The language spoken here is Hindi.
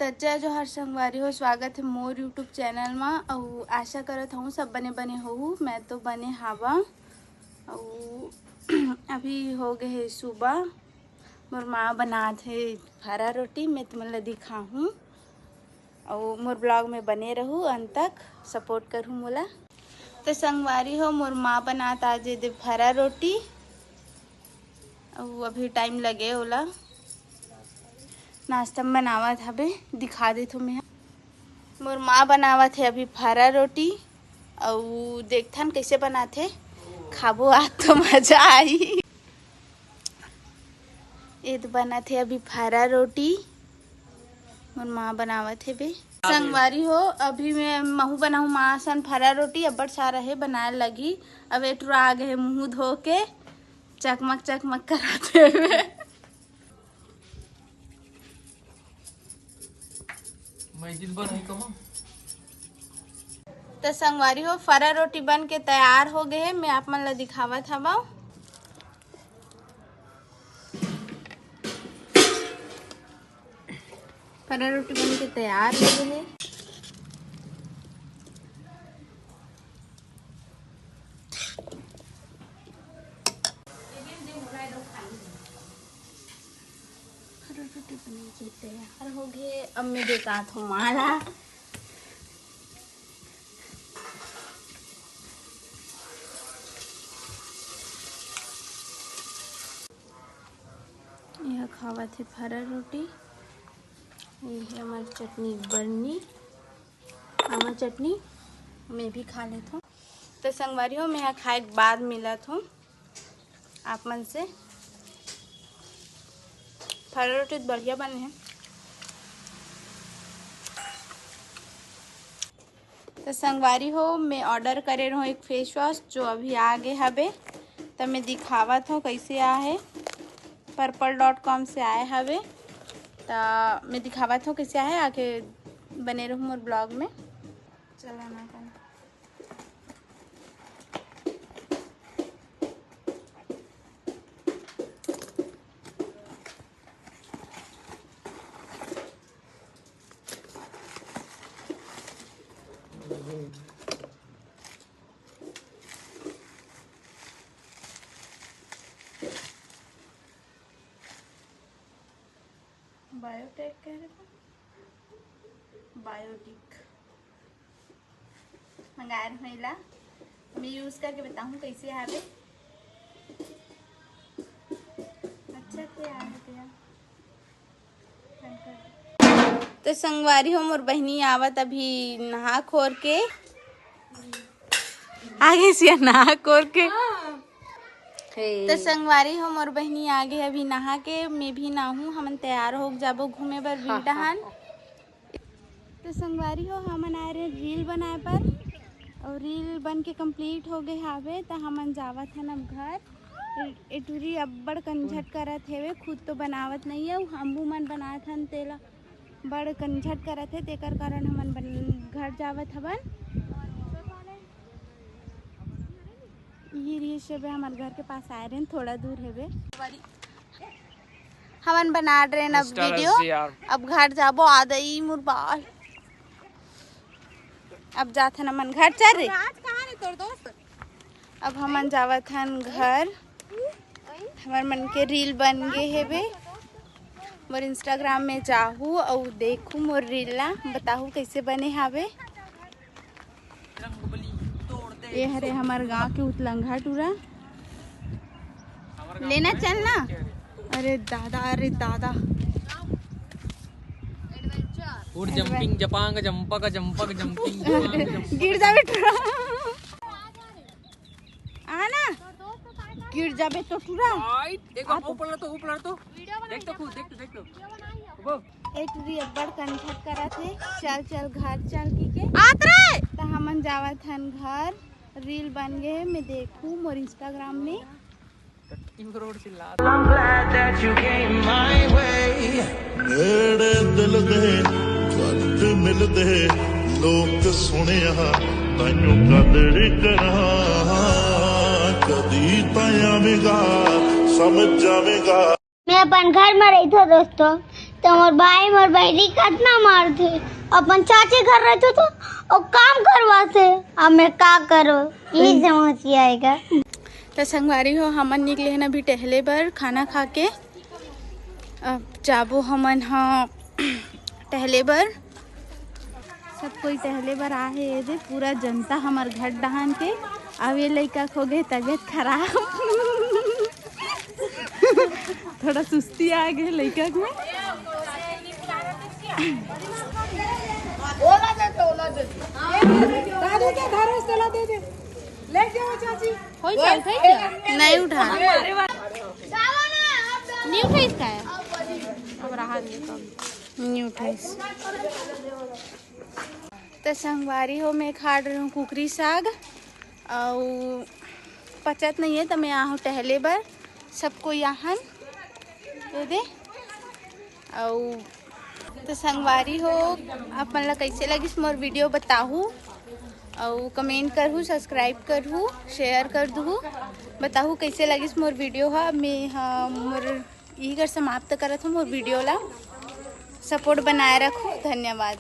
तो जय जोहार संगवारी हो, स्वागत है मोर यूट्यूब चैनल में। और आशा करत हूँ सब बने बने हो। मैं तो बने हवा और अभी हो गए है सुबह। मोर माँ बनात है हरा रोटी, मैं तुम्हें दिखाऊँ और मोर ब्लॉग में बने रहूँ, अंत तक सपोर्ट करूँ मोला। तो संगवारी हो, मोर माँ बनात आज दे हरा रोटी और अभी टाइम लगे ओला नाश्ता में बनावत हबे, दिखा दे तो मैं। मोर माँ बनावत है अभी फरा रोटी और देखथन कैसे बनाथे, खाबो आज तो मजा आई। ये तो बनाथे अभी फरा रोटी, मोर माँ बनावत है बे। संगवारी हो, अभी मैं महू बनाऊँ माँ सन फरा रोटी, अब्बड़ सारा है बनाए लगी। अब एटुरा आ गए मुँह धो के चकमक चकमक कराते हुए। तो संगवारी हो, फरा रोटी बन के तैयार हो गए है, मैं आप मन ला दिखावत हवा। फरा रोटी बन के तैयार हो गए है। फरा रोटी बन के तैयार हो गए। अब मैं देखा था माला यह खावा थे फरा रोटी। ये है हमारी चटनी बनी, आमा चटनी मैं भी खा लेता हूँ। तो संगवारी हो, मैं यहाँ खाए के बाद मिलत हूँ आप मन से। फरा रोटी बढ़िया बने हैं। तो संगवारी हो, मैं ऑर्डर करे रहूँ एक फेस वॉश जो अभी आ गए हबे। तो मैं दिखावत हूँ कैसे आ है, purple.com से आए हवे। तो मैं दिखावत हूँ कैसे आए, आके बने रहूँ मोर ब्लॉग में। चला ना कर बायोटेक कह रहे थे, बायोटिक मंगाए महिला। मैं यूज़ करके बताऊँ कैसे है बे। अच्छा तैयार है। तो संगवारी हो, मोर बहनी आवत अभी नहा खोर के, आगे से नहा खोर के। तो संगवारी हो, मोर बहनी आगे अभी नहा के, मैं भी नहाऊँ, हमन तैयार हो जाबो घूमे बर बिरडहान। तो संगवारी हो, हमन आए रहे रील बनाए पर और रील बन के कंप्लीट हो गए हावे। तो हमन जावत हन अब घर। एटूरी अब्बड़ कंझट करत हेवे, खुद तो बनावत नहीं है, हमू मन बनात हन तेला बड़ कंझट करत है, तेकर कारण हमन घर जावत हवन। ये सब हमारे घर के पास आए रहे, थोड़ा दूर है वे। हमन बना रहे हैं अब वीडियो, अब घर जाबो आदई मुरबाल। अब जाते हैं हमन घर, चल रहे अब हमन जावत हन घर। हमार मन के रील बन गए है वे। मोर इंस्टाग्राम में जाहू और देखू मोर रील ला, बताहू कैसे बने हावे। ये हरे हमारे गांव के उतलंघा टूरा लेना चलना। अरे दादा, अरे दादा, उड़ जंपिंग जपांग जंपक जंपक जंपिंग गिर जाबे टूरा। आना गिर जाबे तो टूरा। देखो ऊपर तो देख तो खुद देख तो एक री अब्बड़ कंझट करा थे। चल चल घर चल के आत रे। तो हमन जावत हन घर, रील बन गए, मैं देखूं मोर इंस्टाग्राम में। नेड़े दिल दे घट मिलदे लोक सुनिया तैनू कदड़ी करा कदी तायावेगा समझ जावेगा। मैं अपन घर में रही था दोस्तों, तो मोर भाई मोर बहनी कितना मारते, अपन चाचे घर रहते तो और काम करवाते। अब मैं का करो, यही समझ आएगा। तो संगवारी हो हमन निकले हैं अभी टहले बर खाना खा के। अब जाबो हमन हाँ टहले बर, सब कोई टहले बर आहे ये पूरा जनता हमार घर डहान के। अब ये लड़का हो गए तबीयत खराब थोड़ा सुस्ती आ गए लड़का में। नहीं उठा नहीं उठा इसका है अब रहा नहीं उठा। तो संगवारी हो मैं खा रही हूँ कुकरी साग और पचत नहीं है तो मैं यहाँ टहले बर सबको यहाँ दे और तो संगवारी हो अपन ला कैसे लगिस मोर वीडियो बताहू और कमेंट करहू, सब्सक्राइब करहू, शेयर कर दूँ, बताहू कैसे लगिस मोर वीडियो। हा मैं हाँ मोर यही कर समाप्त करत हूँ मोर वीडियो ला। सपोर्ट बनाए रखो। धन्यवाद।